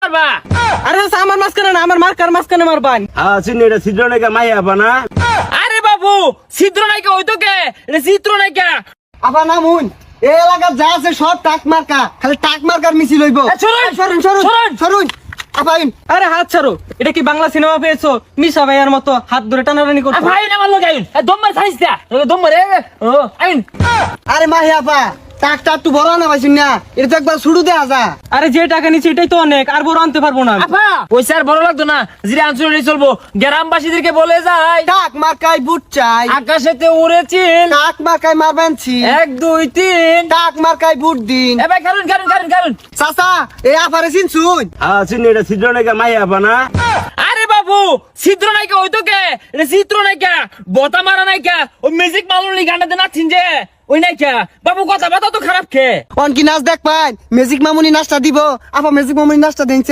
মারবা? আরে চাচা আমার মাঝখানে না, আমার মার্কার মাঝখানে মারবান। হ্যাঁ চিনি এটা ছিদ্র নাকি মাই আবা না? আরে বাবু ছিদ্র নাইকা হইতো কে? এটা চিত্র নাইকা। আবার নামুন, এই এলাকার যা আছে সব টাক মার্কা, খালি টাক মার্কার মিছিল হইব। সরুন, সরুন সরুন সরুন। সরুন। আপাইন, আরে হাত ছাড়ো, এটা কি বাংলা সিনেমা পেয়েছো? মিশা ভাইয়ার মতো হাত ধরে টানাটানি করছো। ভাই না মারলো গাইন, দম মার খাইছ দা, দম মারে। ও আইন। আরে মাহি আপা, টাকটা একটু বড় না পাইছেন না, এটা তো একবার শুরু দেয়া যা। আরে যে টাকা নিচ্ছি এটাই তো অনেক, আর বড় আনতে পারবো না। আপা পয়সা আর বড় লাগতো না, জিরে আনসুলি চলবো। গ্রামবাসীদেরকে বলে যাই টাক মার্কায় বুট চাই, আকাশেতে উড়েছিল টাক মার্কায় মারবেন ছি, 1 2 3। টাক মার্কায় বুট দিন। এ ভাই কারণ কারণ কারণ কারণ। চাচা এই আপারে চিনছুন? হ্যাঁ চিনি এটা ছিদ্র নাকি মাই আবা না? আরে বাবু ছিদ্র নাইকা হইতো কে? এটা চিত্র নাইকা, বতা মারা নাইকা, ওই মিউজিক মালুলি গানটাতে নাচিন যে ওই নাইকা। বাবু কথা বাতা তো খারাপ কে? অন কি নাচ দেখ পাই, ম্যাজিক মামুনি নাচটা দিব। আপা ম্যাজিক মামুনি নাচটা দিনছে।